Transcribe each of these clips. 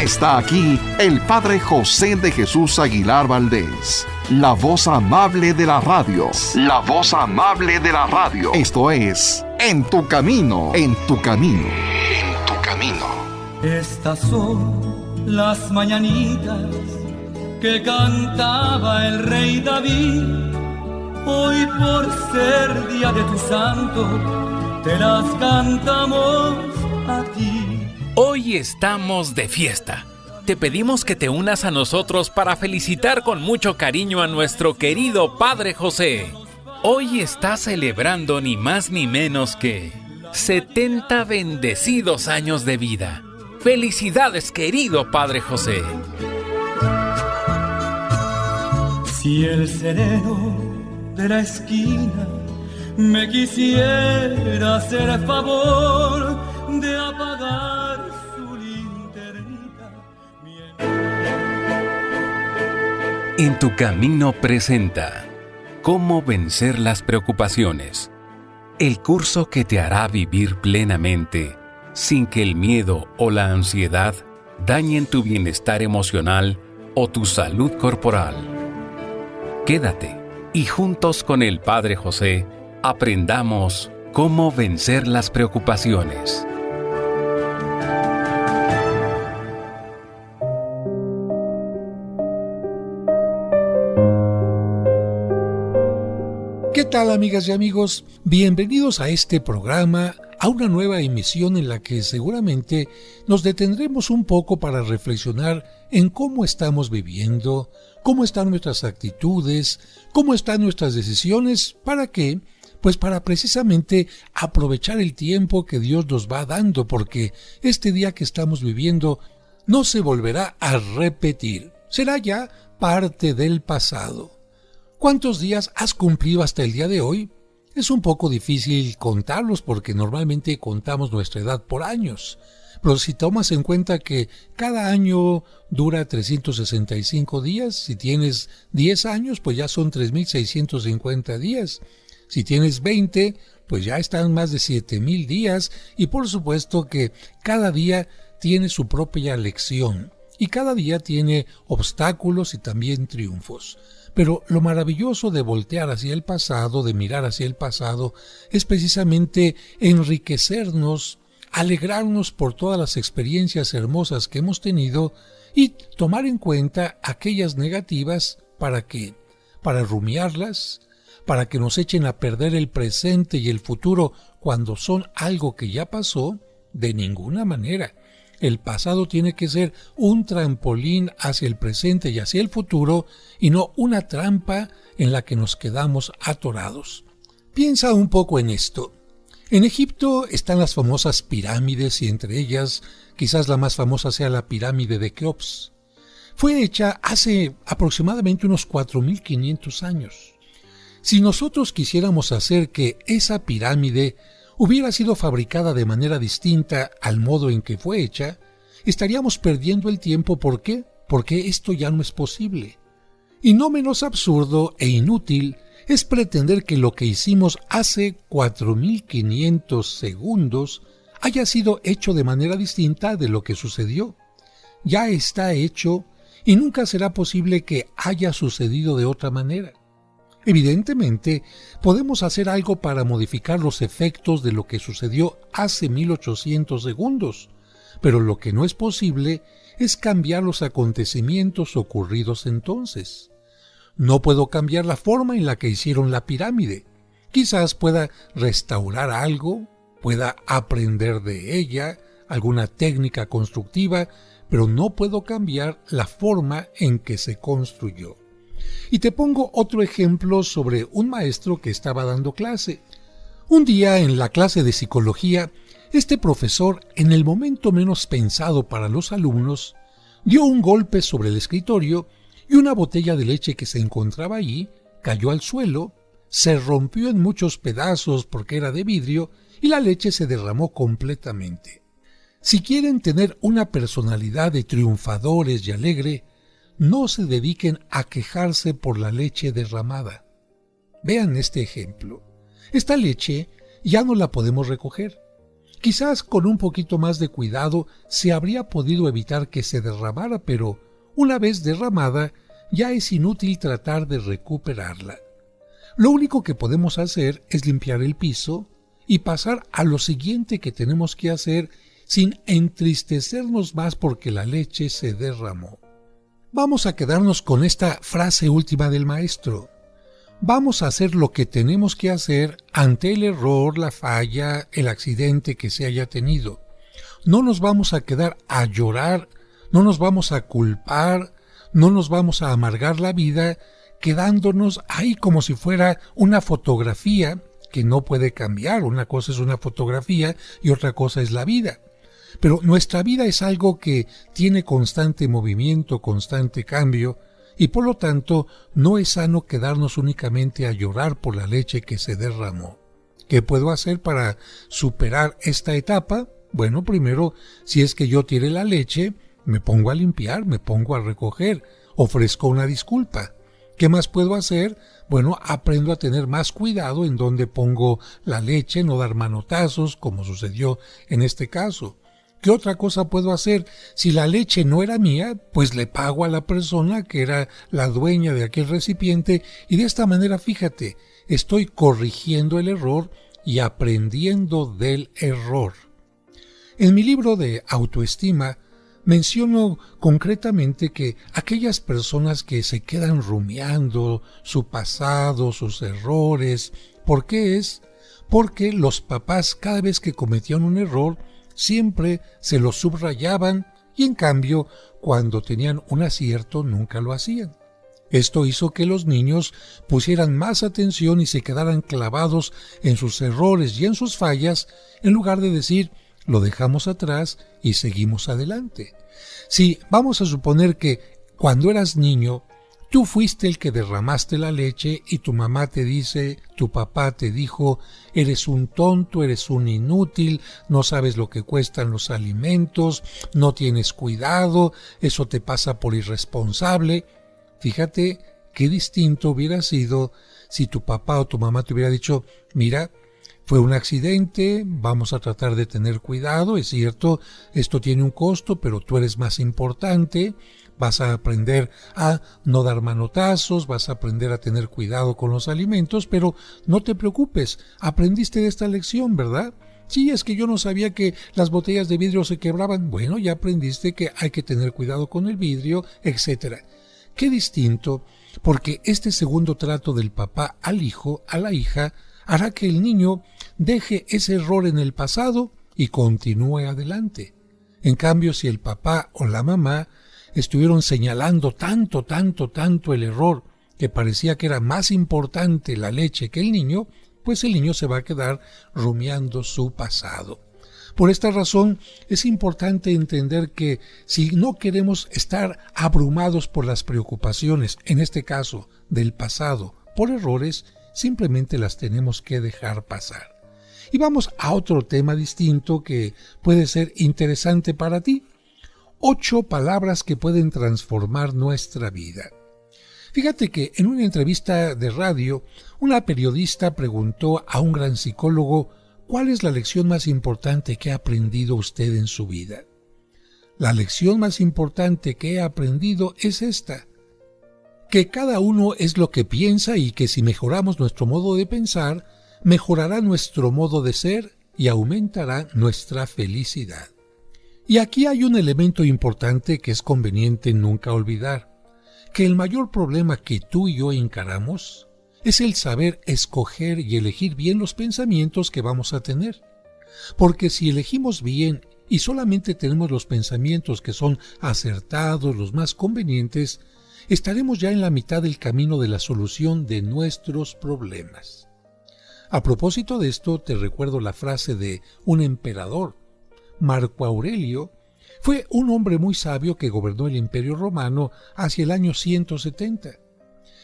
Está aquí el Padre José de Jesús Aguilar Valdés, la voz amable de la radio. La voz amable de la radio. Esto es En tu Camino, en tu Camino, en tu Camino. Estas son las mañanitas que cantaba el rey David. Hoy por ser día de tu santo, te las cantamos a ti. Hoy estamos de fiesta. Te pedimos que te unas a nosotros para felicitar con mucho cariño a nuestro querido Padre José. Hoy está celebrando ni más ni menos que 70 bendecidos años de vida. ¡Felicidades, querido Padre José! Si el sereno de la esquina me quisiera hacer el favor de apagar su linternita. En tu Camino presenta Cómo vencer las preocupaciones. El curso que te hará vivir plenamente sin que el miedo o la ansiedad dañen tu bienestar emocional o tu salud corporal. Quédate y juntos con el Padre José aprendamos cómo vencer las preocupaciones. ¿Qué tal, amigas y amigos? Bienvenidos a este programa, a una nueva emisión en la que seguramente nos detendremos un poco para reflexionar en cómo estamos viviendo, cómo están nuestras actitudes, cómo están nuestras decisiones, ¿para qué? Pues para precisamente aprovechar el tiempo que Dios nos va dando, porque este día que estamos viviendo no se volverá a repetir, será ya parte del pasado. ¿Cuántos días has cumplido hasta el día de hoy? Es un poco difícil contarlos porque normalmente contamos nuestra edad por años. Pero si tomas en cuenta que cada año dura 365 días, si tienes 10 años, pues ya son 3,650 días. Si tienes 20, pues ya están más de 7,000 días. Y por supuesto que cada día tiene su propia lección. Y cada día tiene obstáculos y también triunfos. Pero lo maravilloso de voltear hacia el pasado, de mirar hacia el pasado, es precisamente enriquecernos, alegrarnos por todas las experiencias hermosas que hemos tenido y tomar en cuenta aquellas negativas. ¿Para qué? Para rumiarlas, para que nos echen a perder el presente y el futuro cuando son algo que ya pasó. De ninguna manera. El pasado tiene que ser un trampolín hacia el presente y hacia el futuro y no una trampa en la que nos quedamos atorados. Piensa un poco en esto. En Egipto están las famosas pirámides y entre ellas quizás la más famosa sea la pirámide de Keops. Fue hecha hace aproximadamente unos 4,500 años. Si nosotros quisiéramos hacer que esa pirámide hubiera sido fabricada de manera distinta al modo en que fue hecha, estaríamos perdiendo el tiempo. ¿Por qué? Porque esto ya no es posible. Y no menos absurdo e inútil es pretender que lo que hicimos hace 4,500 segundos haya sido hecho de manera distinta de lo que sucedió. Ya está hecho y nunca será posible que haya sucedido de otra manera. Evidentemente, podemos hacer algo para modificar los efectos de lo que sucedió hace 1,800 segundos, pero lo que no es posible es cambiar los acontecimientos ocurridos entonces. No puedo cambiar la forma en la que hicieron la pirámide. Quizás pueda restaurar algo, pueda aprender de ella, alguna técnica constructiva, pero no puedo cambiar la forma en que se construyó. Y te pongo otro ejemplo sobre un maestro que estaba dando clase. Un día en la clase de psicología, este profesor, en el momento menos pensado para los alumnos, dio un golpe sobre el escritorio y una botella de leche que se encontraba allí cayó al suelo, se rompió en muchos pedazos porque era de vidrio y la leche se derramó completamente. Si quieren tener una personalidad de triunfadores y alegre, no se dediquen a quejarse por la leche derramada. Vean este ejemplo. Esta leche ya no la podemos recoger. Quizás con un poquito más de cuidado se habría podido evitar que se derramara, pero una vez derramada ya es inútil tratar de recuperarla. Lo único que podemos hacer es limpiar el piso y pasar a lo siguiente que tenemos que hacer sin entristecernos más porque la leche se derramó. Vamos a quedarnos con esta frase última del maestro. Vamos a hacer lo que tenemos que hacer ante el error, la falla, el accidente que se haya tenido. No nos vamos a quedar a llorar, no nos vamos a culpar, no nos vamos a amargar la vida quedándonos ahí como si fuera una fotografía que no puede cambiar. Una cosa es una fotografía y otra cosa es la vida. Pero nuestra vida es algo que tiene constante movimiento, constante cambio, y por lo tanto no es sano quedarnos únicamente a llorar por la leche que se derramó. ¿Qué puedo hacer para superar esta etapa? Bueno, primero, si es que yo tiré la leche, me pongo a limpiar, me pongo a recoger, ofrezco una disculpa. ¿Qué más puedo hacer? Bueno, aprendo a tener más cuidado en dónde pongo la leche, no dar manotazos, como sucedió en este caso. ¿Qué otra cosa puedo hacer? Si la leche no era mía, pues le pago a la persona que era la dueña de aquel recipiente y de esta manera, fíjate, estoy corrigiendo el error y aprendiendo del error. En mi libro de autoestima menciono concretamente que aquellas personas que se quedan rumiando su pasado, sus errores, ¿por qué es? Porque los papás cada vez que cometían un error siempre se lo subrayaban y en cambio cuando tenían un acierto nunca lo hacían. Esto hizo que los niños pusieran más atención y se quedaran clavados en sus errores y en sus fallas en lugar de decir lo dejamos atrás y seguimos adelante. Si vamos a suponer que cuando eras niño tú fuiste el que derramaste la leche y tu mamá te dice, tu papá te dijo, eres un tonto, eres un inútil, no sabes lo que cuestan los alimentos, no tienes cuidado, eso te pasa por irresponsable. Fíjate qué distinto hubiera sido si tu papá o tu mamá te hubiera dicho, mira, fue un accidente, vamos a tratar de tener cuidado, es cierto, esto tiene un costo, pero tú eres más importante. Vas a aprender a no dar manotazos, vas a aprender a tener cuidado con los alimentos, pero no te preocupes, aprendiste de esta lección, ¿verdad? Sí, es que yo no sabía que las botellas de vidrio se quebraban. Bueno, ya aprendiste que hay que tener cuidado con el vidrio, etc. Qué distinto, porque este segundo trato del papá al hijo, a la hija, hará que el niño deje ese error en el pasado y continúe adelante. En cambio, si el papá o la mamá estuvieron señalando tanto el error que parecía que era más importante la leche que el niño, pues el niño se va a quedar rumiando su pasado. Por esta razón es importante entender que si no queremos estar abrumados por las preocupaciones, en este caso del pasado, por errores, simplemente las tenemos que dejar pasar. Y vamos a otro tema distinto que puede ser interesante para ti. 8 palabras que pueden transformar nuestra vida. Fíjate que en una entrevista de radio, una periodista preguntó a un gran psicólogo ¿cuál es la lección más importante que ha aprendido usted en su vida? La lección más importante que he aprendido es esta, que cada uno es lo que piensa y que si mejoramos nuestro modo de pensar, mejorará nuestro modo de ser y aumentará nuestra felicidad. Y aquí hay un elemento importante que es conveniente nunca olvidar, que el mayor problema que tú y yo encaramos es el saber escoger y elegir bien los pensamientos que vamos a tener. Porque si elegimos bien y solamente tenemos los pensamientos que son acertados, los más convenientes, estaremos ya en la mitad del camino de la solución de nuestros problemas. A propósito de esto, te recuerdo la frase de un emperador. Marco Aurelio fue un hombre muy sabio que gobernó el Imperio Romano hacia el año 170.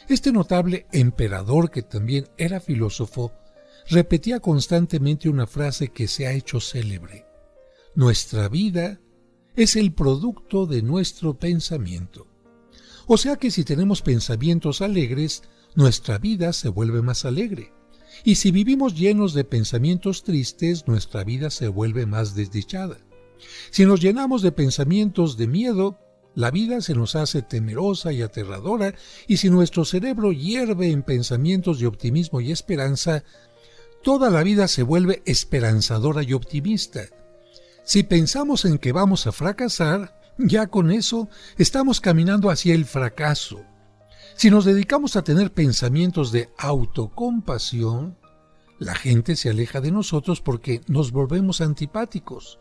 Este notable emperador, que también era filósofo, repetía constantemente una frase que se ha hecho célebre. Nuestra vida es el producto de nuestro pensamiento. O sea que si tenemos pensamientos alegres, nuestra vida se vuelve más alegre. Y si vivimos llenos de pensamientos tristes, nuestra vida se vuelve más desdichada. Si nos llenamos de pensamientos de miedo, la vida se nos hace temerosa y aterradora, y si nuestro cerebro hierve en pensamientos de optimismo y esperanza, toda la vida se vuelve esperanzadora y optimista. Si pensamos en que vamos a fracasar, ya con eso estamos caminando hacia el fracaso. Si nos dedicamos a tener pensamientos de autocompasión, la gente se aleja de nosotros porque nos volvemos antipáticos.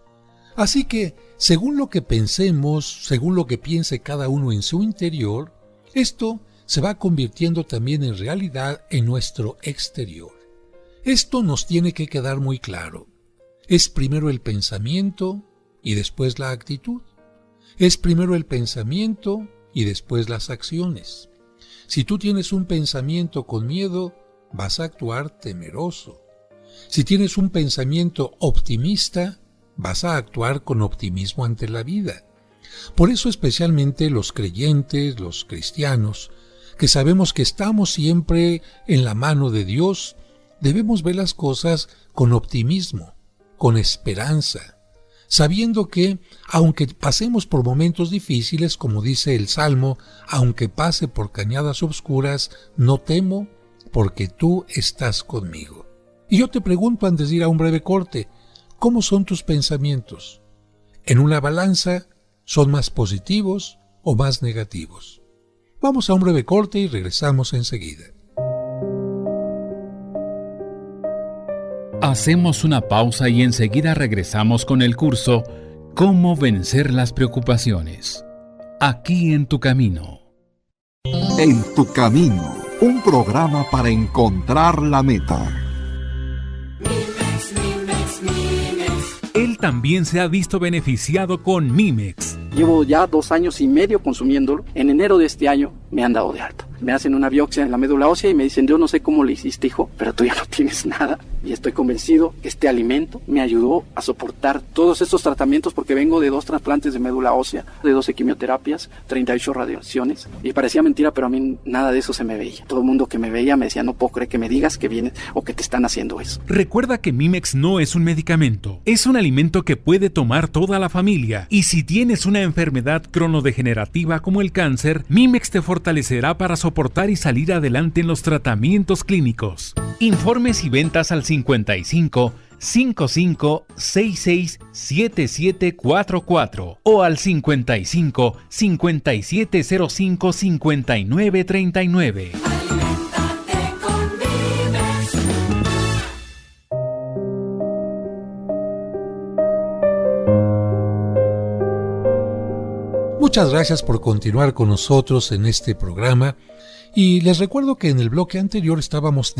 Así que, según lo que pensemos, según lo que piense cada uno en su interior, esto se va convirtiendo también en realidad en nuestro exterior. Esto nos tiene que quedar muy claro. Es primero el pensamiento y después la actitud. Es primero el pensamiento y después las acciones. Si tú tienes un pensamiento con miedo, vas a actuar temeroso. Si tienes un pensamiento optimista, vas a actuar con optimismo ante la vida. Por eso especialmente los creyentes, los cristianos, que sabemos que estamos siempre en la mano de Dios, debemos ver las cosas con optimismo, con esperanza, sabiendo que, aunque pasemos por momentos difíciles, como dice el Salmo, aunque pase por cañadas oscuras, no temo, porque tú estás conmigo. Y yo te pregunto antes de ir a un breve corte, ¿cómo son tus pensamientos? ¿En una balanza son más positivos o más negativos? Vamos a un breve corte y regresamos enseguida. Hacemos una pausa y enseguida regresamos con el curso Cómo vencer las preocupaciones. Aquí en tu camino. En tu camino, un programa para encontrar la meta. Él también se ha visto beneficiado con Mimex. Llevo ya 2 años y medio consumiéndolo. En enero de este año me han dado de alta. Me hacen una biopsia en la médula ósea y me dicen, yo no sé cómo le hiciste, hijo, pero tú ya no tienes nada. Y estoy convencido que este alimento me ayudó a soportar todos estos tratamientos porque vengo de 2 trasplantes de médula ósea, de 12 quimioterapias, 38 radiaciones. Y parecía mentira, pero a mí nada de eso se me veía. Todo el mundo que me veía me decía, no puedo creer que me digas que vienes o que te están haciendo eso. Recuerda que Mimex no es un medicamento, es un alimento que puede tomar toda la familia. Y si tienes una enfermedad cronodegenerativa como el cáncer, Mimex te fortalecerá para soportar y salir adelante en los tratamientos clínicos. Informes y ventas al 55 55 66 7744 o al 55 5705 5939. Muchas gracias por continuar con nosotros en este programa. Y les recuerdo que en el bloque anterior estábamos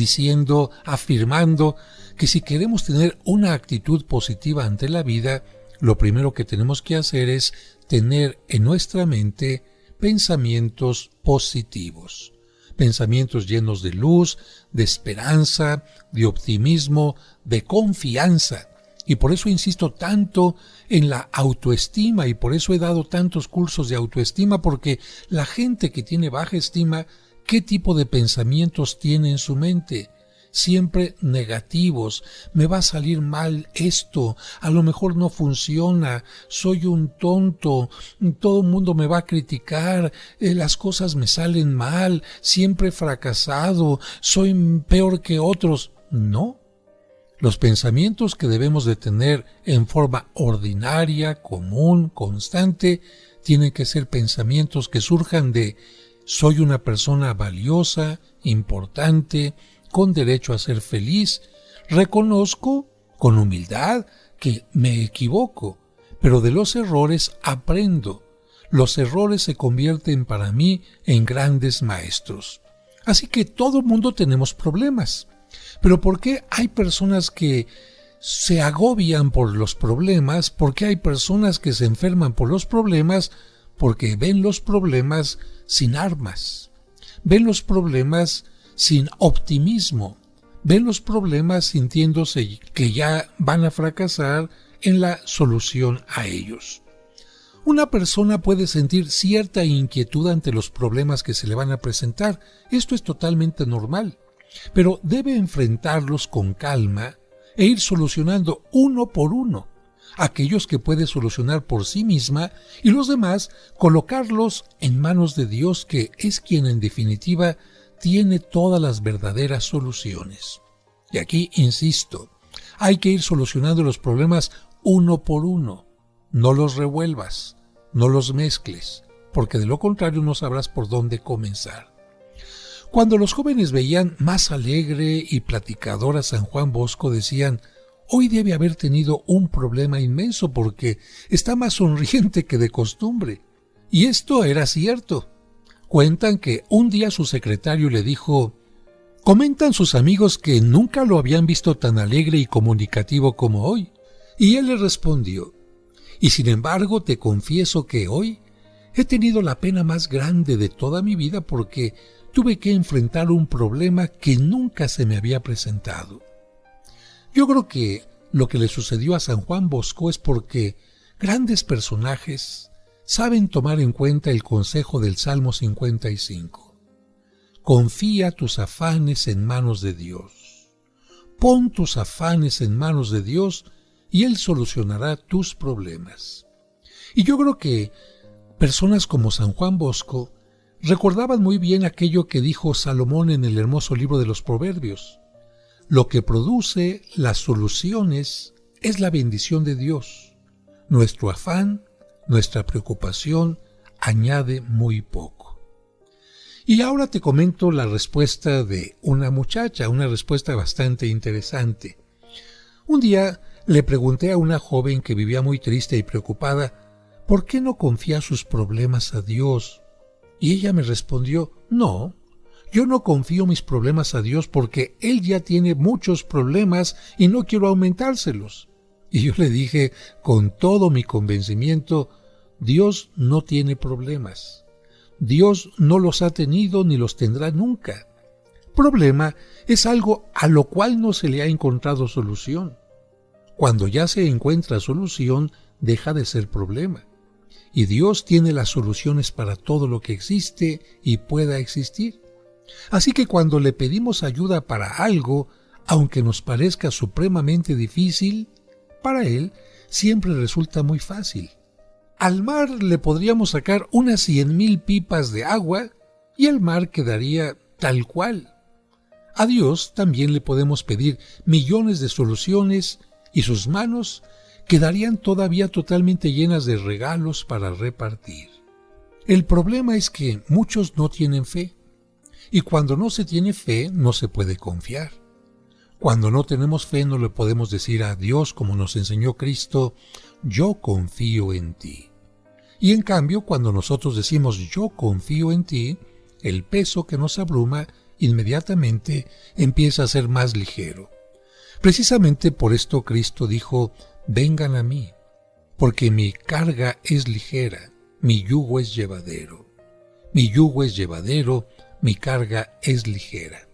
afirmando que si queremos tener una actitud positiva ante la vida, lo primero que tenemos que hacer es tener en nuestra mente pensamientos positivos, pensamientos llenos de luz, de esperanza, de optimismo, de confianza. Y por eso insisto tanto en la autoestima y por eso he dado tantos cursos de autoestima, porque la gente que tiene baja estima, ¿qué tipo de pensamientos tiene en su mente? Siempre negativos. Me va a salir mal esto, a lo mejor no funciona, soy un tonto, todo el mundo me va a criticar, las cosas me salen mal, siempre he fracasado, soy peor que otros. No. Los pensamientos que debemos de tener en forma ordinaria, común, constante, tienen que ser pensamientos que surjan de soy una persona valiosa, importante, con derecho a ser feliz. Reconozco con humildad que me equivoco, pero de los errores aprendo. Los errores se convierten para mí en grandes maestros. Así que todo mundo tenemos problemas. Pero ¿por qué hay personas que se agobian por los problemas? ¿Por qué hay personas que se enferman por los problemas? Porque ven los problemas sin armas, ven los problemas sin optimismo, ven los problemas sintiéndose que ya van a fracasar en la solución a ellos. Una persona puede sentir cierta inquietud ante los problemas que se le van a presentar. Esto es totalmente normal. pero debe enfrentarlos con calma e ir solucionando uno por uno, aquellos que puede solucionar por sí misma, y los demás colocarlos en manos de Dios, que es quien en definitiva tiene todas las verdaderas soluciones. Y aquí insisto, hay que ir solucionando los problemas uno por uno. No los revuelvas, no los mezcles, porque de lo contrario no sabrás por dónde comenzar. Cuando los jóvenes veían más alegre y platicador a San Juan Bosco, decían: hoy debe haber tenido un problema inmenso porque está más sonriente que de costumbre. Y esto era cierto. Cuentan que un día su secretario le dijo: comentan sus amigos que nunca lo habían visto tan alegre y comunicativo como hoy. Y él le respondió: y sin embargo te confieso que hoy he tenido la pena más grande de toda mi vida porque tuve que enfrentar un problema que nunca se me había presentado. Yo creo que lo que le sucedió a San Juan Bosco es porque grandes personajes saben tomar en cuenta el consejo del Salmo 55. Confía tus afanes en manos de Dios. Pon tus afanes en manos de Dios y Él solucionará tus problemas. Y yo creo que personas como San Juan Bosco recordaban muy bien aquello que dijo Salomón en el hermoso libro de los Proverbios: lo que produce las soluciones es la bendición de Dios. Nuestro afán, nuestra preocupación añade muy poco. Y ahora te comento la respuesta de una muchacha, una respuesta bastante interesante. Un día le pregunté a una joven que vivía muy triste y preocupada, ¿por qué no confía sus problemas a Dios? Y ella me respondió: no, yo no confío mis problemas a Dios porque Él ya tiene muchos problemas y no quiero aumentárselos. Y yo le dije con todo mi convencimiento: Dios no tiene problemas. Dios no los ha tenido ni los tendrá nunca. Problema es algo a lo cual no se le ha encontrado solución. Cuando ya se encuentra solución, deja de ser problema. Y Dios tiene las soluciones para todo lo que existe y pueda existir. Así que cuando le pedimos ayuda para algo, aunque nos parezca supremamente difícil, para Él siempre resulta muy fácil. Al mar le podríamos sacar unas 100,000 pipas de agua y el mar quedaría tal cual. A Dios también le podemos pedir millones de soluciones y sus manos quedarían todavía totalmente llenas de regalos para repartir. El problema es que muchos no tienen fe, y cuando no se tiene fe no se puede confiar. Cuando no tenemos fe no le podemos decir a Dios, como nos enseñó Cristo: yo confío en ti. Y en cambio, cuando nosotros decimos yo confío en ti, el peso que nos abruma inmediatamente empieza a ser más ligero. Precisamente por esto Cristo dijo: vengan a mí, porque mi carga es ligera, mi yugo es llevadero. Mi yugo es llevadero, mi carga es ligera.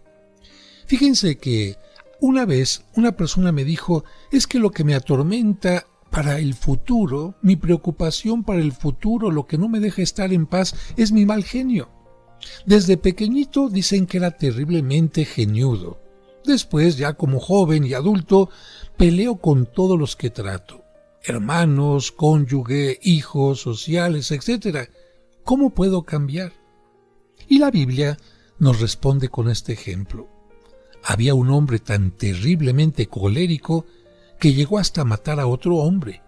Fíjense que una vez una persona me dijo: es que lo que me atormenta para el futuro, mi preocupación para el futuro, lo que no me deja estar en paz, es mi mal genio. Desde pequeñito dicen que era terriblemente geniudo. Después, ya como joven y adulto, peleo con todos los que trato. Hermanos, cónyuge, hijos, sociales, etc. ¿Cómo puedo cambiar? Y la Biblia nos responde con este ejemplo. Había un hombre tan terriblemente colérico que llegó hasta matar a otro hombre.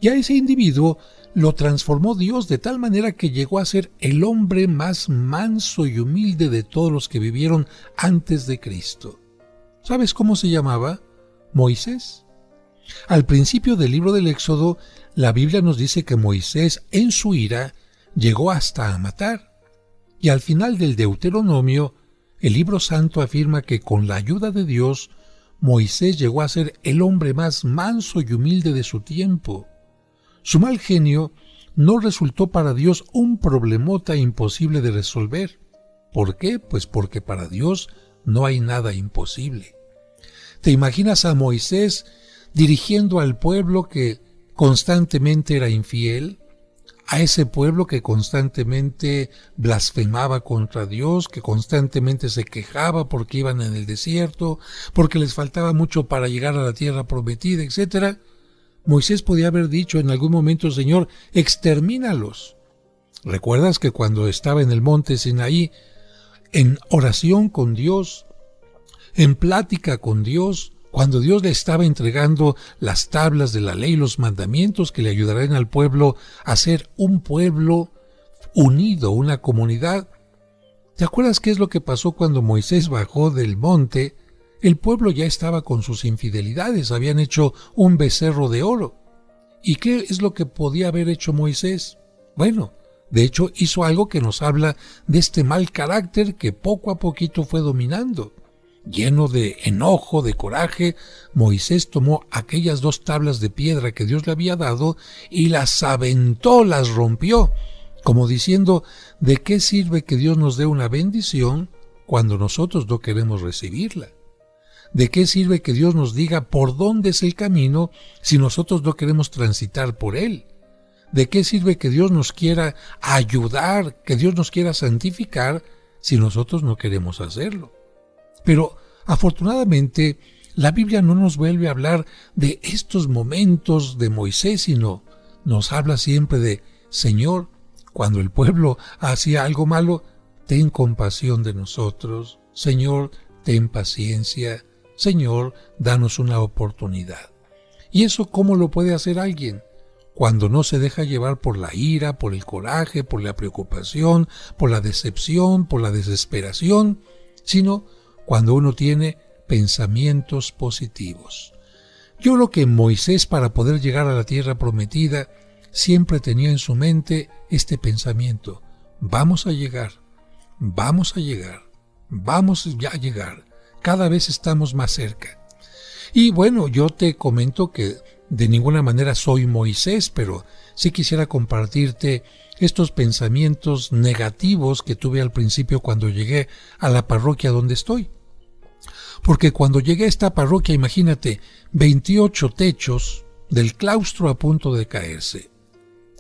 Y a ese individuo lo transformó Dios de tal manera que llegó a ser el hombre más manso y humilde de todos los que vivieron antes de Cristo. ¿Sabes cómo se llamaba? Moisés. Al principio del libro del Éxodo, la Biblia nos dice que Moisés, en su ira, llegó hasta a matar. Y al final del Deuteronomio, el libro santo afirma que con la ayuda de Dios, Moisés llegó a ser el hombre más manso y humilde de su tiempo. Su mal genio no resultó para Dios un problemota imposible de resolver. ¿Por qué? Pues porque para Dios no hay nada imposible. ¿Te imaginas a Moisés dirigiendo al pueblo que constantemente era infiel? a ese pueblo que constantemente blasfemaba contra Dios, que constantemente se quejaba porque iban en el desierto, porque les faltaba mucho para llegar a la tierra prometida, etc. Moisés podía haber dicho en algún momento: Señor, extermínalos. ¿Recuerdas que cuando estaba en el monte Sinaí, en oración con Dios, en plática con Dios, cuando Dios le estaba entregando las tablas de la ley, los mandamientos que le ayudarán al pueblo a ser un pueblo unido, una comunidad? ¿Te acuerdas qué es lo que pasó cuando Moisés bajó del monte? El pueblo ya estaba con sus infidelidades, habían hecho un becerro de oro. ¿Y qué es lo que podía haber hecho Moisés? Bueno, de hecho hizo algo que nos habla de este mal carácter que poco a poquito fue dominando. Lleno de enojo, de coraje, Moisés tomó aquellas 2 tablas de piedra que Dios le había dado y las aventó, las rompió, como diciendo: ¿de qué sirve que Dios nos dé una bendición cuando nosotros no queremos recibirla? ¿De qué sirve que Dios nos diga por dónde es el camino si nosotros no queremos transitar por él? ¿De qué sirve que Dios nos quiera ayudar, que Dios nos quiera santificar si nosotros no queremos hacerlo? Pero afortunadamente la Biblia no nos vuelve a hablar de estos momentos de Moisés, sino nos habla siempre de: Señor, cuando el pueblo hacía algo malo, ten compasión de nosotros. Señor, ten paciencia. Señor, danos una oportunidad. ¿Y eso cómo lo puede hacer alguien? Cuando no se deja llevar por la ira, por el coraje, por la preocupación, por la decepción, por la desesperación, sino cuando uno tiene pensamientos positivos. Yo creo que Moisés, para poder llegar a la tierra prometida, siempre tenía en su mente este pensamiento: vamos a llegar, vamos a llegar, vamos ya a llegar, cada vez estamos más cerca. Y bueno, yo te comento que de ninguna manera soy Moisés, pero sí quisiera compartirte estos pensamientos negativos que tuve al principio cuando llegué a la parroquia donde estoy. Porque cuando llegué a esta parroquia, imagínate, 28 techos del claustro a punto de caerse.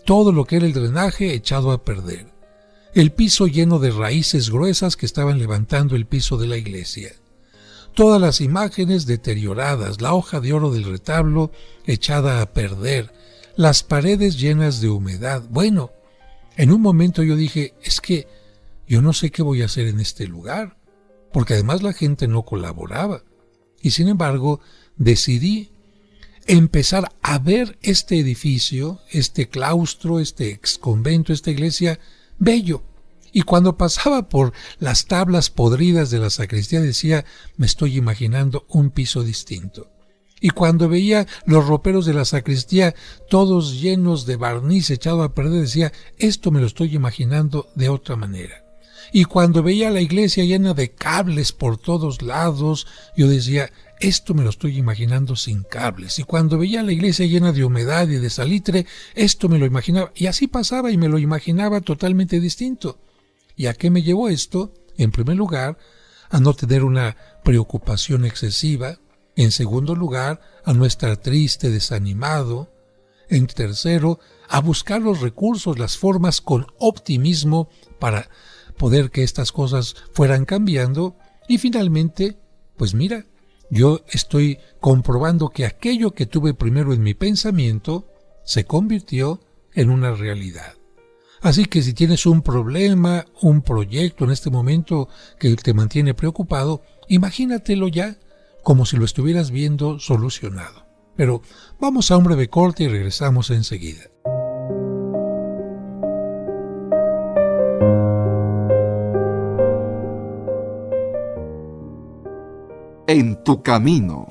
Todo lo que era el drenaje echado a perder. El piso lleno de raíces gruesas que estaban levantando el piso de la iglesia. Todas las imágenes deterioradas, la hoja de oro del retablo echada a perder, las paredes llenas de humedad. Bueno, en un momento yo dije: es que yo no sé qué voy a hacer en este lugar, porque además la gente no colaboraba. Y sin embargo, decidí empezar a ver este edificio, este claustro, este exconvento, esta iglesia, bello. Y cuando pasaba por las tablas podridas de la sacristía decía: me estoy imaginando un piso distinto. Y cuando veía los roperos de la sacristía todos llenos de barniz echado a perder, decía: esto me lo estoy imaginando de otra manera. Y cuando veía la iglesia llena de cables por todos lados, yo decía: esto me lo estoy imaginando sin cables. Y cuando veía la iglesia llena de humedad y de salitre, esto me lo imaginaba. Y así pasaba y me lo imaginaba totalmente distinto. ¿Y a qué me llevó esto? En primer lugar, a no tener una preocupación excesiva. En segundo lugar, a no estar triste, desanimado. En tercero, a buscar los recursos, las formas con optimismo para poder que estas cosas fueran cambiando. Y finalmente, pues mira, yo estoy comprobando que aquello que tuve primero en mi pensamiento se convirtió en una realidad. Así que si tienes un problema, un proyecto en este momento que te mantiene preocupado, imagínatelo ya como si lo estuvieras viendo solucionado. Pero vamos a un breve corte y regresamos enseguida. En tu camino.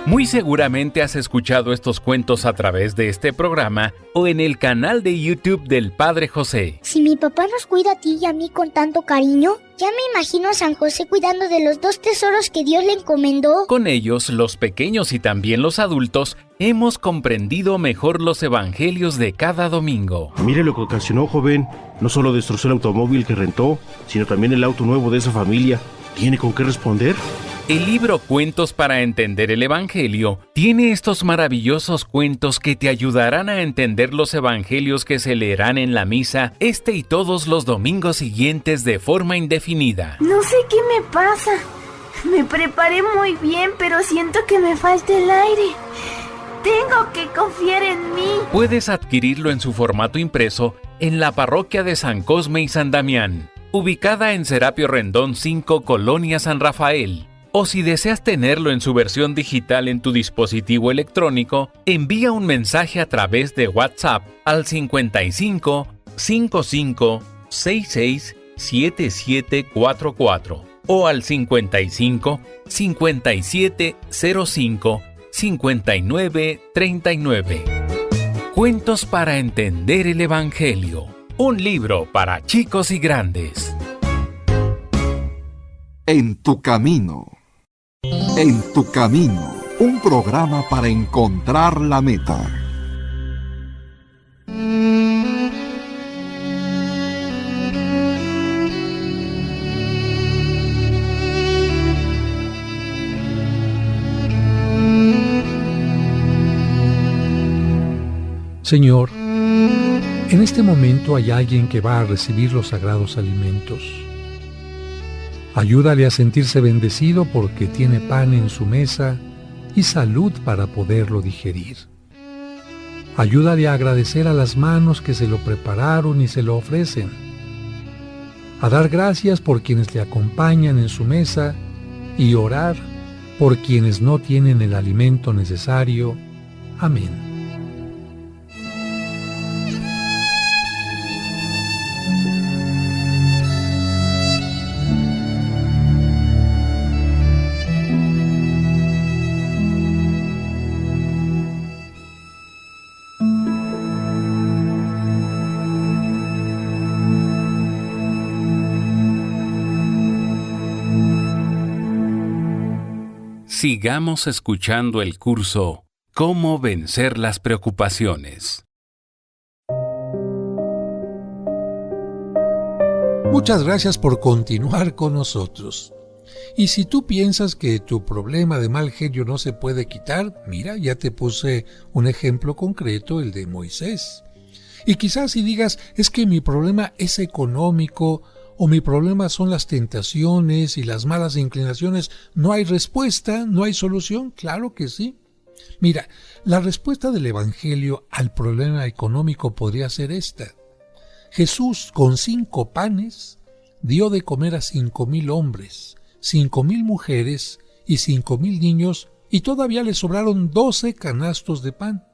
Muy seguramente has escuchado estos cuentos a través de este programa o en el canal de YouTube del Padre José. Si mi papá nos cuida a ti y a mí con tanto cariño, ya me imagino a San José cuidando de los 2 tesoros que Dios le encomendó. Con ellos, los pequeños y también los adultos, hemos comprendido mejor los evangelios de cada domingo. Mire lo que ocasionó, joven. No solo destrozó el automóvil que rentó, sino también el auto nuevo de esa familia. ¿Tiene con qué responder? El libro Cuentos para entender el Evangelio tiene estos maravillosos cuentos que te ayudarán a entender los evangelios que se leerán en la misa este y todos los domingos siguientes de forma indefinida. No sé qué me pasa. Me preparé muy bien, pero siento que me falta el aire. Tengo que confiar en mí. Puedes adquirirlo en su formato impreso en la parroquia de San Cosme y San Damián, ubicada en Serapio Rendón 5, Colonia San Rafael. O si deseas tenerlo en su versión digital en tu dispositivo electrónico, envía un mensaje a través de WhatsApp al 55 55 66 7744 o al 55 57 05 59 39. Cuentos para entender el Evangelio. Un libro para chicos y grandes. En tu camino. En tu camino, un programa para encontrar la meta. Señor, en este momento hay alguien que va a recibir los sagrados alimentos. Ayúdale a sentirse bendecido porque tiene pan en su mesa y salud para poderlo digerir. Ayúdale a agradecer a las manos que se lo prepararon y se lo ofrecen. A dar gracias por quienes le acompañan en su mesa y orar por quienes no tienen el alimento necesario. Amén. Sigamos escuchando el curso ¿Cómo vencer las preocupaciones? Muchas gracias por continuar con nosotros. Y si tú piensas que tu problema de mal genio no se puede quitar, mira, ya te puse un ejemplo concreto, el de Moisés. Y quizás si digas, es que mi problema es económico, o mi problema son las tentaciones y las malas inclinaciones, ¿no hay respuesta? ¿No hay solución? Claro que sí. Mira, la respuesta del Evangelio al problema económico podría ser esta. Jesús, con 5 panes, dio de comer a 5,000 hombres, 5,000 mujeres y 5,000 niños, y todavía le sobraron 12 canastos de pan.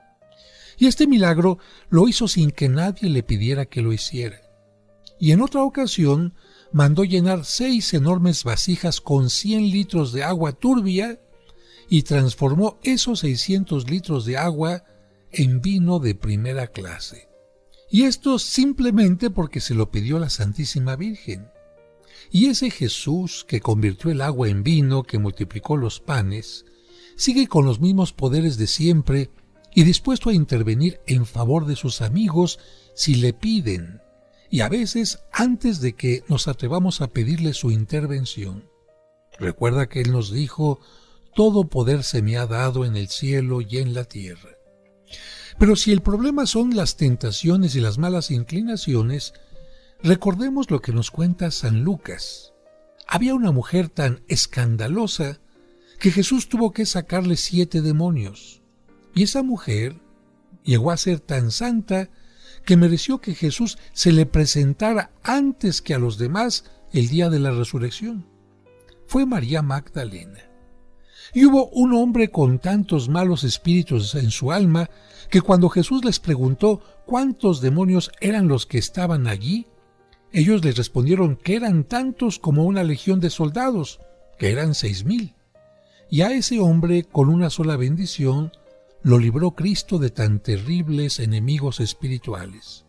Y este milagro lo hizo sin que nadie le pidiera que lo hiciera. Y en otra ocasión mandó llenar 6 enormes vasijas con 100 litros de agua turbia y transformó esos 600 litros de agua en vino de primera clase. Y esto simplemente porque se lo pidió la Santísima Virgen. Y ese Jesús que convirtió el agua en vino, que multiplicó los panes, sigue con los mismos poderes de siempre y dispuesto a intervenir en favor de sus amigos si le piden. Y a veces antes de que nos atrevamos a pedirle su intervención. Recuerda que Él nos dijo, todo poder se me ha dado en el cielo y en la tierra. Pero si el problema son las tentaciones y las malas inclinaciones, recordemos lo que nos cuenta San Lucas. Había una mujer tan escandalosa que Jesús tuvo que sacarle 7 demonios. Y esa mujer llegó a ser tan santa que mereció que Jesús se le presentara antes que a los demás el día de la resurrección. Fue María Magdalena. Y hubo un hombre con tantos malos espíritus en su alma que cuando Jesús les preguntó cuántos demonios eran los que estaban allí, ellos les respondieron que eran tantos como una legión de soldados, que eran 6,000. Y a ese hombre, con una sola bendición, lo libró Cristo de tan terribles enemigos espirituales.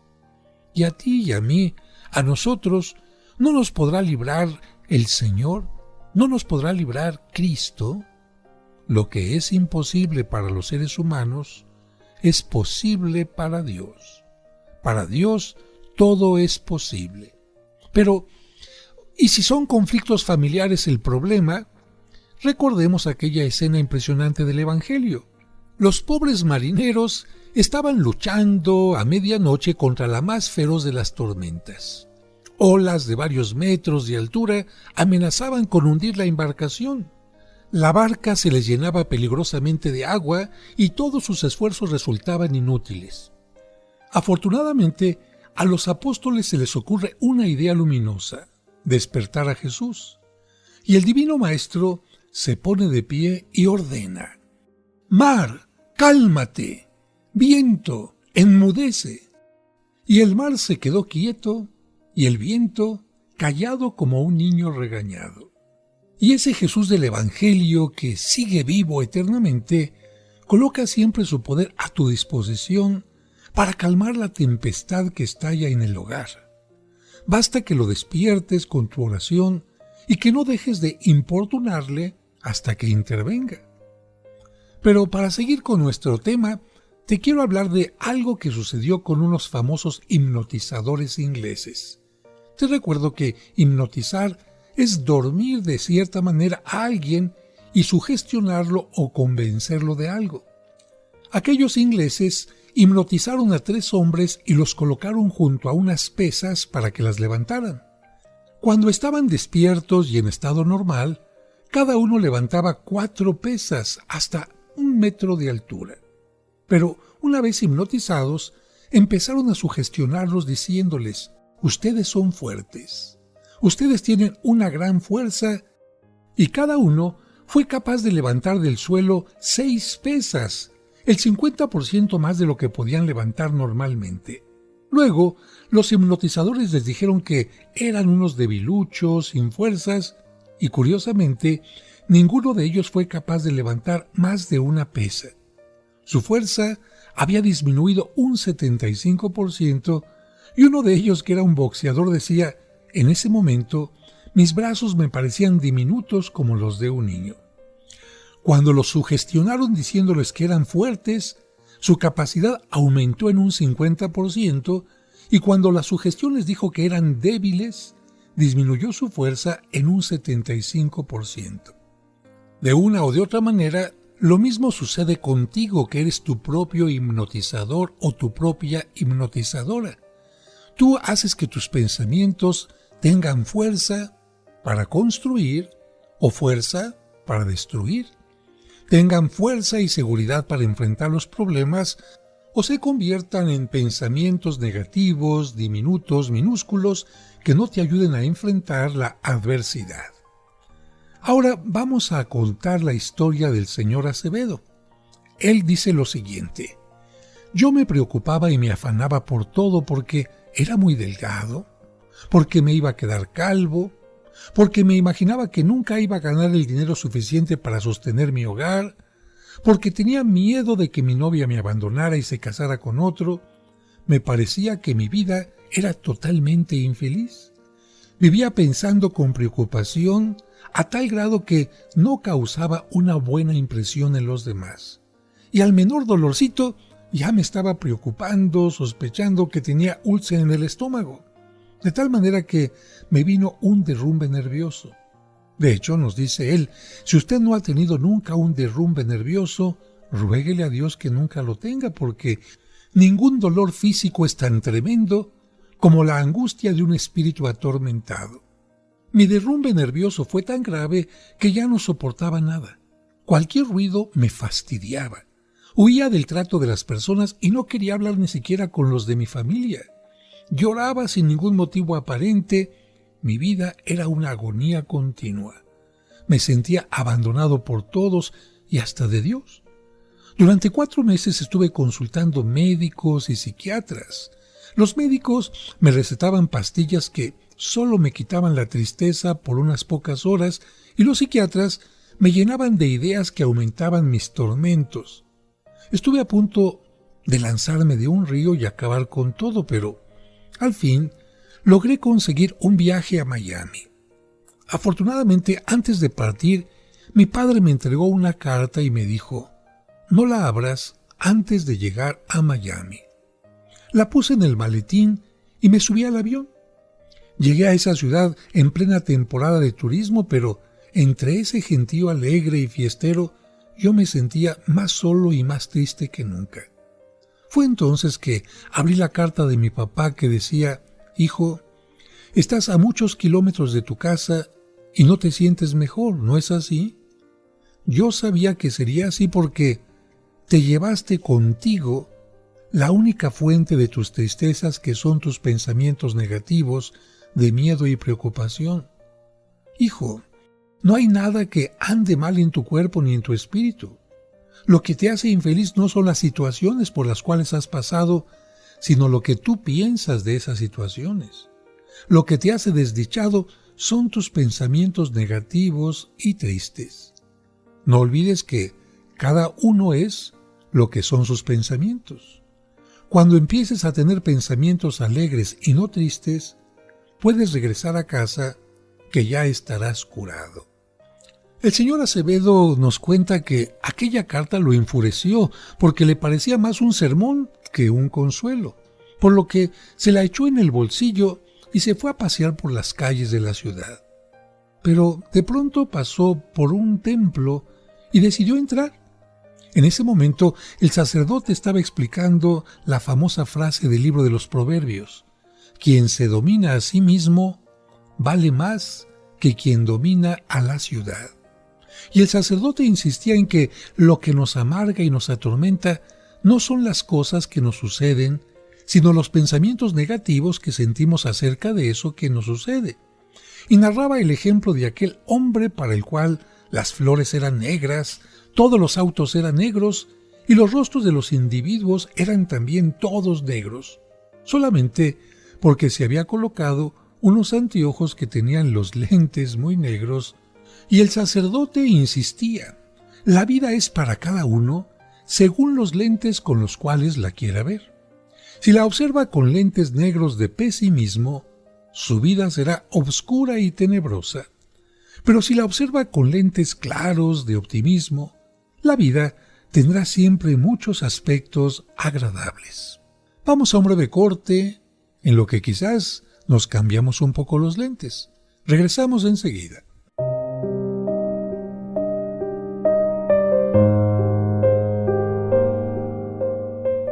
Y a ti y a mí, a nosotros, ¿no nos podrá librar el Señor? ¿No nos podrá librar Cristo? Lo que es imposible para los seres humanos, es posible para Dios. Para Dios todo es posible. Pero, ¿y si son conflictos familiares el problema? Recordemos aquella escena impresionante del Evangelio. Los pobres marineros estaban luchando a medianoche contra la más feroz de las tormentas. Olas de varios metros de altura amenazaban con hundir la embarcación. La barca se les llenaba peligrosamente de agua y todos sus esfuerzos resultaban inútiles. Afortunadamente, a los apóstoles se les ocurre una idea luminosa: despertar a Jesús. Y el divino Maestro se pone de pie y ordena: «Mar, cálmate; viento, enmudece». Y el mar se quedó quieto y el viento callado como un niño regañado. Y ese Jesús del Evangelio, que sigue vivo eternamente, coloca siempre su poder a tu disposición para calmar la tempestad que estalla en el hogar. Basta que lo despiertes con tu oración y que no dejes de importunarle hasta que intervenga. Pero para seguir con nuestro tema, te quiero hablar de algo que sucedió con unos famosos hipnotizadores ingleses. Te recuerdo que hipnotizar es dormir de cierta manera a alguien y sugestionarlo o convencerlo de algo. Aquellos ingleses hipnotizaron a 3 hombres y los colocaron junto a unas pesas para que las levantaran. Cuando estaban despiertos y en estado normal, cada uno levantaba 4 pesas hasta 1 metro de altura. Pero una vez hipnotizados, empezaron a sugestionarlos diciéndoles: «Ustedes son fuertes, ustedes tienen una gran fuerza», y cada uno fue capaz de levantar del suelo 6 pesas, el 50% más de lo que podían levantar normalmente. Luego, los hipnotizadores les dijeron que eran unos debiluchos, sin fuerzas, y curiosamente, ninguno de ellos fue capaz de levantar más de 1 pesa. Su fuerza había disminuido un 75%, y uno de ellos, que era un boxeador, decía: «En ese momento, mis brazos me parecían diminutos como los de un niño». Cuando los sugestionaron diciéndoles que eran fuertes, su capacidad aumentó en un 50%, y cuando la sugestión les dijo que eran débiles, disminuyó su fuerza en un 75%. De una o de otra manera, lo mismo sucede contigo, que eres tu propio hipnotizador o tu propia hipnotizadora. Tú haces que tus pensamientos tengan fuerza para construir o fuerza para destruir. Tengan fuerza y seguridad para enfrentar los problemas o se conviertan en pensamientos negativos, diminutos, minúsculos, que no te ayuden a enfrentar la adversidad. Ahora vamos a contar la historia del señor Acevedo. Él dice lo siguiente: «Yo me preocupaba y me afanaba por todo porque era muy delgado, porque me iba a quedar calvo, porque me imaginaba que nunca iba a ganar el dinero suficiente para sostener mi hogar, porque tenía miedo de que mi novia me abandonara y se casara con otro. Me parecía que mi vida era totalmente infeliz. Vivía pensando con preocupación a tal grado que no causaba una buena impresión en los demás. Y al menor dolorcito ya me estaba preocupando, sospechando que tenía úlcera en el estómago. De tal manera que me vino un derrumbe nervioso. De hecho, nos dice él, si usted no ha tenido nunca un derrumbe nervioso, ruéguele a Dios que nunca lo tenga, porque ningún dolor físico es tan tremendo como la angustia de un espíritu atormentado. Mi derrumbe nervioso fue tan grave que ya no soportaba nada. Cualquier ruido me fastidiaba. Huía del trato de las personas y no quería hablar ni siquiera con los de mi familia. Lloraba sin ningún motivo aparente. Mi vida era una agonía continua. Me sentía abandonado por todos y hasta de Dios. Durante 4 meses estuve consultando médicos y psiquiatras. Los médicos me recetaban pastillas que solo me quitaban la tristeza por unas pocas horas, y los psiquiatras me llenaban de ideas que aumentaban mis tormentos. Estuve a punto de lanzarme de un río y acabar con todo, pero al fin logré conseguir un viaje a Miami. Afortunadamente, antes de partir, mi padre me entregó una carta y me dijo: «No la abras antes de llegar a Miami». La puse en el maletín y me subí al avión. Llegué a esa ciudad en plena temporada de turismo, pero entre ese gentío alegre y fiestero, yo me sentía más solo y más triste que nunca. Fue entonces que abrí la carta de mi papá que decía: «Hijo, estás a muchos kilómetros de tu casa y no te sientes mejor, ¿no es así?». Yo sabía que sería así porque te llevaste contigo la única fuente de tus tristezas, que son tus pensamientos negativos de miedo y preocupación. Hijo, no hay nada que ande mal en tu cuerpo ni en tu espíritu. Lo que te hace infeliz no son las situaciones por las cuales has pasado, sino lo que tú piensas de esas situaciones. Lo que te hace desdichado son tus pensamientos negativos y tristes. No olvides que cada uno es lo que son sus pensamientos. Cuando empieces a tener pensamientos alegres y no tristes, puedes regresar a casa, que ya estarás curado. El señor Acevedo nos cuenta que aquella carta lo enfureció porque le parecía más un sermón que un consuelo, por lo que se la echó en el bolsillo y se fue a pasear por las calles de la ciudad. Pero de pronto pasó por un templo y decidió entrar. En ese momento el sacerdote estaba explicando la famosa frase del libro de los Proverbios: «Quien se domina a sí mismo vale más que quien domina a la ciudad». Y el sacerdote insistía en que lo que nos amarga y nos atormenta no son las cosas que nos suceden, sino los pensamientos negativos que sentimos acerca de eso que nos sucede. Y narraba el ejemplo de aquel hombre para el cual las flores eran negras, todos los autos eran negros y los rostros de los individuos eran también todos negros, solamente porque se había colocado unos anteojos que tenían los lentes muy negros. Y el sacerdote insistía: la vida es para cada uno según los lentes con los cuales la quiera ver. Si la observa con lentes negros de pesimismo, su vida será obscura y tenebrosa. Pero si la observa con lentes claros de optimismo, la vida tendrá siempre muchos aspectos agradables. Vamos a un breve corte, en lo que quizás nos cambiamos un poco los lentes. Regresamos enseguida.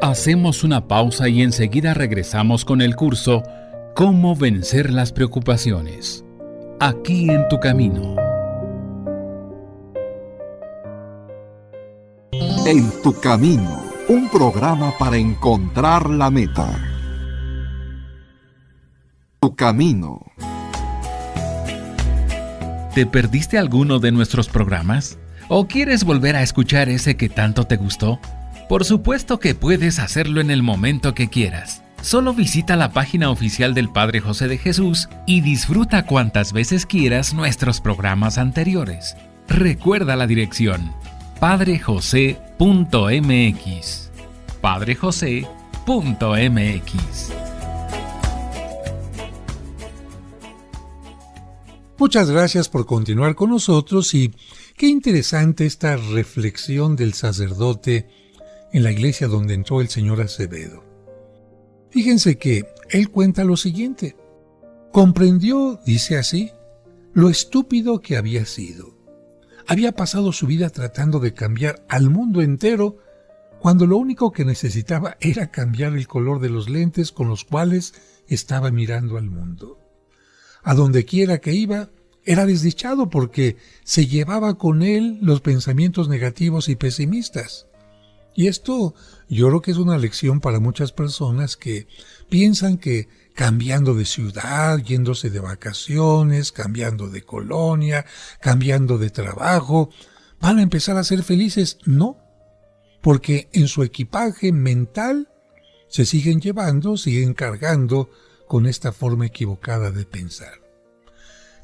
Hacemos una pausa y enseguida regresamos con el curso «Cómo vencer las preocupaciones», aquí en Tu Camino. En Tu Camino, un programa para encontrar la meta. Tu Camino. ¿Te perdiste alguno de nuestros programas? ¿O quieres volver a escuchar ese que tanto te gustó? Por supuesto que puedes hacerlo en el momento que quieras. Solo visita la página oficial del Padre José de Jesús y disfruta cuantas veces quieras nuestros programas anteriores. Recuerda la dirección: padrejose.mx. padrejose.mx. Muchas gracias por continuar con nosotros y qué interesante esta reflexión del sacerdote en la iglesia donde entró el señor Acevedo. Fíjense que él cuenta lo siguiente: comprendió, dice así, lo estúpido que había sido. Había pasado su vida tratando de cambiar al mundo entero cuando lo único que necesitaba era cambiar el color de los lentes con los cuales estaba mirando al mundo. A donde quiera que iba, era desdichado porque se llevaba con él los pensamientos negativos y pesimistas. Y esto yo creo que es una lección para muchas personas que piensan que cambiando de ciudad, yéndose de vacaciones, cambiando de colonia, cambiando de trabajo, van a empezar a ser felices. No, porque en su equipaje mental se siguen cargando con esta forma equivocada de pensar.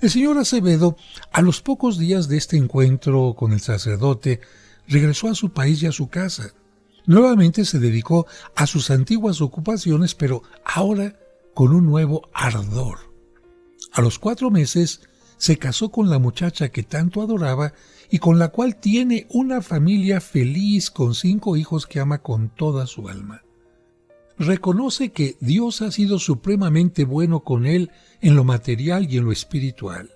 El señor Acevedo, a los pocos días de este encuentro con el sacerdote, regresó a su país y a su casa. Nuevamente se dedicó a sus antiguas ocupaciones, pero ahora con un nuevo ardor. A los 4 meses se casó con la muchacha que tanto adoraba y con la cual tiene una familia feliz con 5 hijos que ama con toda su alma. Reconoce que Dios ha sido supremamente bueno con él en lo material y en lo espiritual.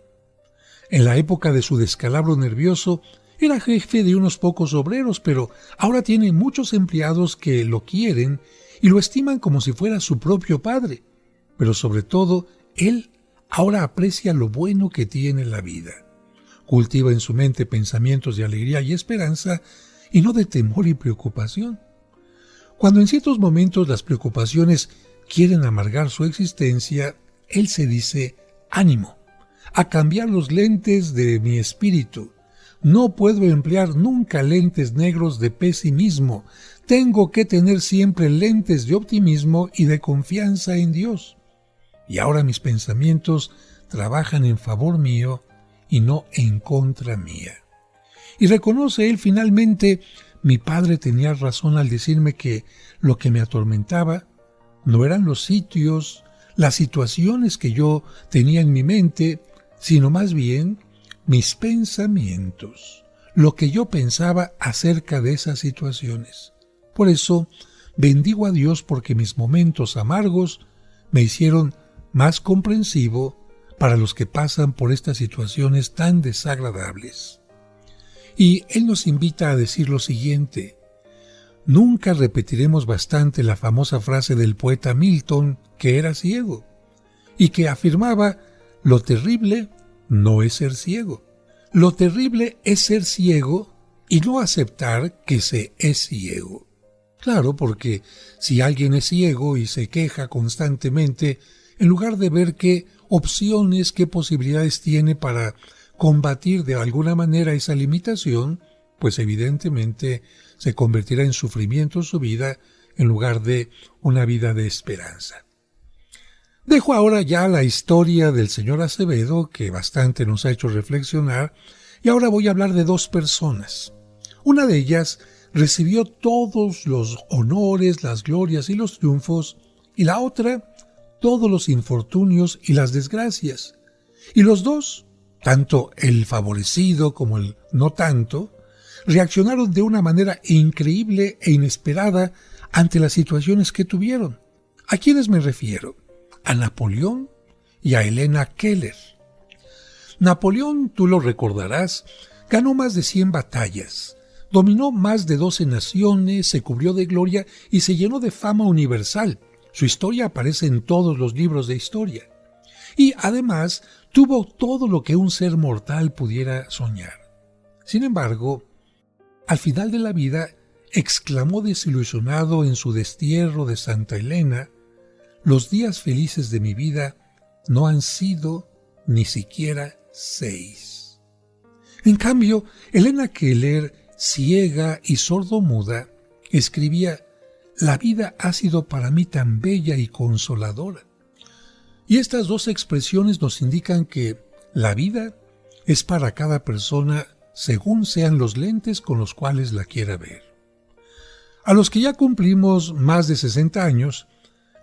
En la época de su descalabro nervioso, era jefe de unos pocos obreros, pero ahora tiene muchos empleados que lo quieren y lo estiman como si fuera su propio padre. Pero sobre todo, él ahora aprecia lo bueno que tiene la vida. Cultiva en su mente pensamientos de alegría y esperanza y no de temor y preocupación. Cuando en ciertos momentos las preocupaciones quieren amargar su existencia, él se dice: ánimo, a cambiar los lentes de mi espíritu. No puedo emplear nunca lentes negros de pesimismo. Tengo que tener siempre lentes de optimismo y de confianza en Dios. Y ahora mis pensamientos trabajan en favor mío y no en contra mía. Y reconoce él finalmente: mi padre tenía razón al decirme que lo que me atormentaba no eran los sitios, las situaciones que yo tenía en mi mente, sino más bien mis pensamientos, lo que yo pensaba acerca de esas situaciones. Por eso bendigo a Dios porque mis momentos amargos me hicieron más comprensivo para los que pasan por estas situaciones tan desagradables. Y Él nos invita a decir lo siguiente: nunca repetiremos bastante la famosa frase del poeta Milton, que era ciego, y que afirmaba: lo terrible no es ser ciego. Lo terrible es ser ciego y no aceptar que se es ciego. Claro, porque si alguien es ciego y se queja constantemente, en lugar de ver qué opciones, qué posibilidades tiene para combatir de alguna manera esa limitación, pues evidentemente se convertirá en sufrimiento su vida en lugar de una vida de esperanza. Dejo ahora ya la historia del señor Acevedo, que bastante nos ha hecho reflexionar, y ahora voy a hablar de dos personas. Una de ellas recibió todos los honores, las glorias y los triunfos, y la otra todos los infortunios y las desgracias. Y los dos, tanto el favorecido como el no tanto, reaccionaron de una manera increíble e inesperada ante las situaciones que tuvieron. ¿A quiénes me refiero? A Napoleón y a Helena Keller. Napoleón, tú lo recordarás, ganó más de 100 batallas, dominó más de 12 naciones, se cubrió de gloria y se llenó de fama universal. Su historia aparece en todos los libros de historia. Y además tuvo todo lo que un ser mortal pudiera soñar. Sin embargo, al final de la vida, exclamó desilusionado en su destierro de Santa Elena: los días felices de mi vida no han sido ni siquiera 6. En cambio, Helena Keller, ciega y sordomuda, escribía: la vida ha sido para mí tan bella y consoladora. Y estas dos expresiones nos indican que la vida es para cada persona según sean los lentes con los cuales la quiera ver. A los que ya cumplimos más de 60 años,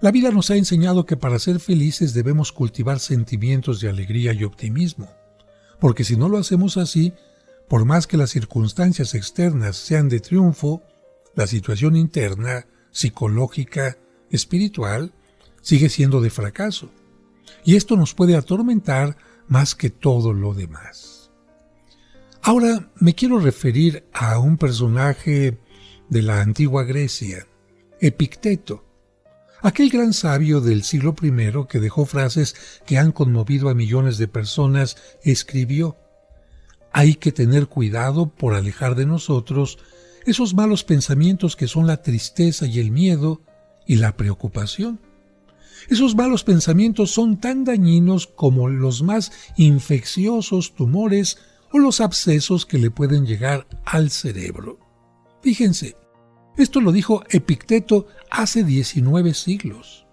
la vida nos ha enseñado que para ser felices debemos cultivar sentimientos de alegría y optimismo, porque si no lo hacemos así, por más que las circunstancias externas sean de triunfo, la situación interna, psicológica, espiritual, sigue siendo de fracaso. Y esto nos puede atormentar más que todo lo demás. Ahora me quiero referir a un personaje de la antigua Grecia, Epicteto, aquel gran sabio del siglo I que dejó frases que han conmovido a millones de personas. Escribió: hay que tener cuidado por alejar de nosotros esos malos pensamientos que son la tristeza y el miedo y la preocupación. Esos malos pensamientos son tan dañinos como los más infecciosos tumores o los abscesos que le pueden llegar al cerebro. Fíjense, esto lo dijo Epicteto hace 19 siglos.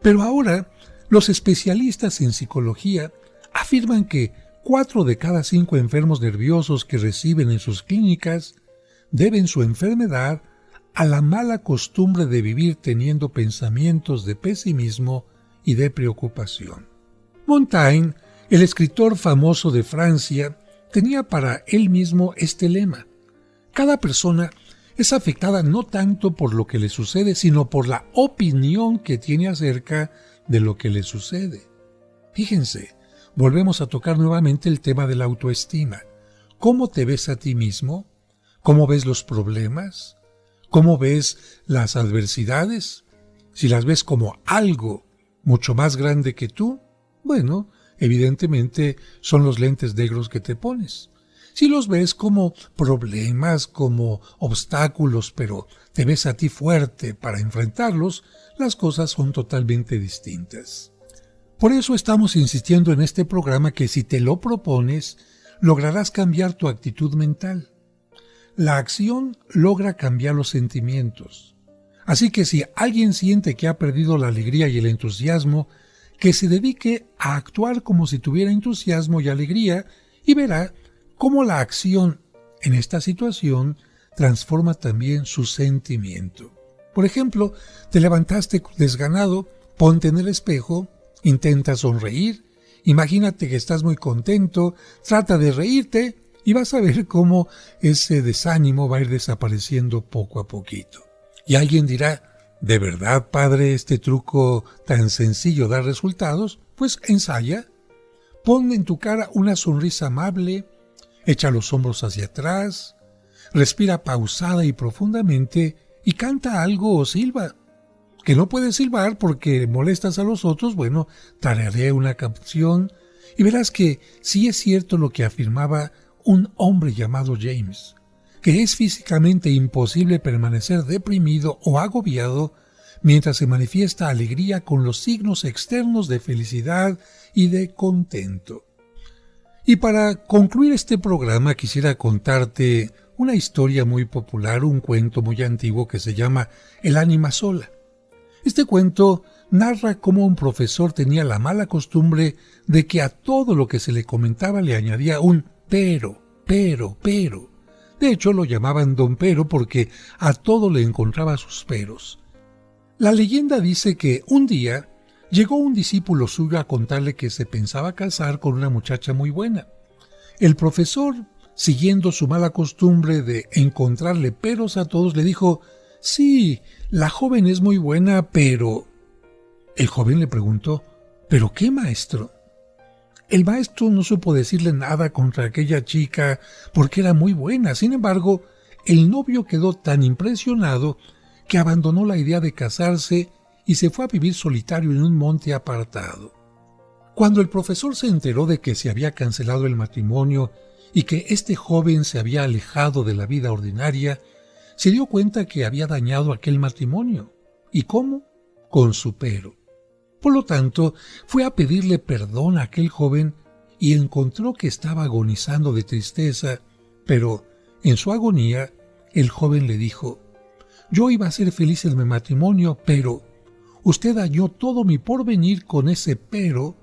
Pero ahora, los especialistas en psicología afirman que 4 de cada 5 enfermos nerviosos que reciben en sus clínicas deben su enfermedad a la mala costumbre de vivir teniendo pensamientos de pesimismo y de preocupación. Montaigne, el escritor famoso de Francia, tenía para él mismo este lema: cada persona es afectada no tanto por lo que le sucede, sino por la opinión que tiene acerca de lo que le sucede. Fíjense, volvemos a tocar nuevamente el tema de la autoestima. ¿Cómo te ves a ti mismo? ¿Cómo ves los problemas? ¿Cómo ves las adversidades? Si las ves como algo mucho más grande que tú, bueno, evidentemente son los lentes negros que te pones. Si los ves como problemas, como obstáculos, pero te ves a ti fuerte para enfrentarlos, las cosas son totalmente distintas. Por eso estamos insistiendo en este programa que si te lo propones, lograrás cambiar tu actitud mental. La acción logra cambiar los sentimientos. Así que si alguien siente que ha perdido la alegría y el entusiasmo, que se dedique a actuar como si tuviera entusiasmo y alegría y verá cómo la acción en esta situación transforma también su sentimiento. Por ejemplo, te levantaste desganado, ponte en el espejo, intenta sonreír, imagínate que estás muy contento, trata de reírte y vas a ver cómo ese desánimo va a ir desapareciendo poco a poquito. Y alguien dirá, ¿de verdad, padre, este truco tan sencillo da resultados? Pues ensaya. Pon en tu cara una sonrisa amable, echa los hombros hacia atrás, respira pausada y profundamente y canta algo o silba. Que no puedes silbar porque molestas a los otros, bueno, tararea una canción y verás que sí es cierto lo que afirmaba un hombre llamado James, que es físicamente imposible permanecer deprimido o agobiado mientras se manifiesta alegría con los signos externos de felicidad y de contento. Y para concluir este programa quisiera contarte una historia muy popular, un cuento muy antiguo que se llama El ánima sola. Este cuento narra cómo un profesor tenía la mala costumbre de que a todo lo que se le comentaba le añadía un pero. De hecho, lo llamaban Don Pero porque a todo le encontraba sus peros. La leyenda dice que un día llegó un discípulo suyo a contarle que se pensaba casar con una muchacha muy buena. El profesor, siguiendo su mala costumbre de encontrarle peros a todos, le dijo, «Sí, la joven es muy buena, pero...». El joven le preguntó, «¿Pero qué, maestro?». El maestro no supo decirle nada contra aquella chica porque era muy buena. Sin embargo, el novio quedó tan impresionado que abandonó la idea de casarse y se fue a vivir solitario en un monte apartado. Cuando el profesor se enteró de que se había cancelado el matrimonio y que este joven se había alejado de la vida ordinaria, se dio cuenta que había dañado aquel matrimonio. ¿Y cómo? Con su pero. Por lo tanto, fue a pedirle perdón a aquel joven y encontró que estaba agonizando de tristeza, pero en su agonía el joven le dijo, «Yo iba a ser feliz en mi matrimonio, pero usted dañó todo mi porvenir con ese pero,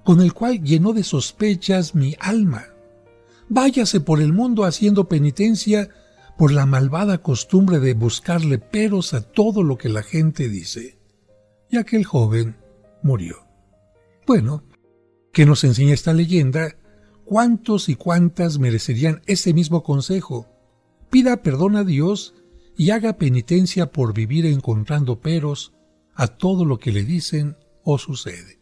con el cual llenó de sospechas mi alma. Váyase por el mundo haciendo penitencia por la malvada costumbre de buscarle peros a todo lo que la gente dice». Y aquel joven murió. Bueno, ¿qué nos enseña esta leyenda? ¿Cuántos y cuántas merecerían ese mismo consejo? Pida perdón a Dios y haga penitencia por vivir encontrando peros a todo lo que le dicen o sucede.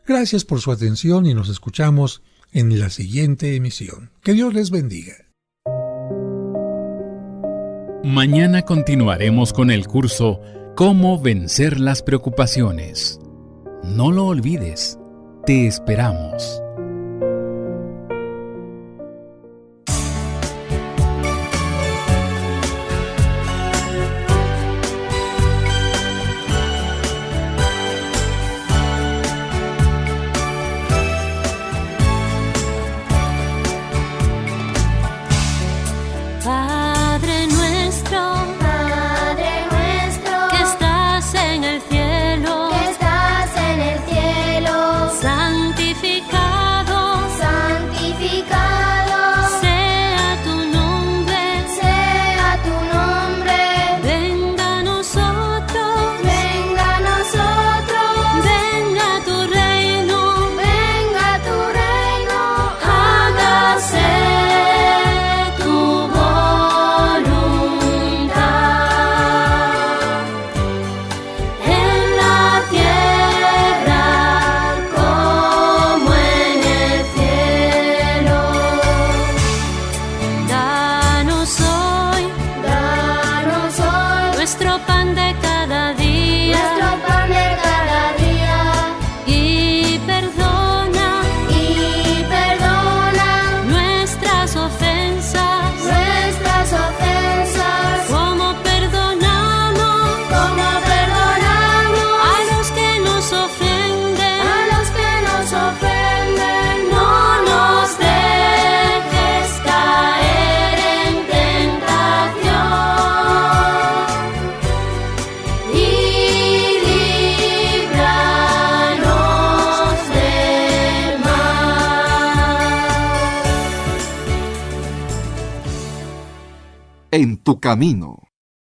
Gracias por su atención y nos escuchamos en la siguiente emisión. Que Dios les bendiga. Mañana continuaremos con el curso Cómo vencer las preocupaciones. No lo olvides, te esperamos. Padre nuestro, que estás en el cielo, santificado en tu camino.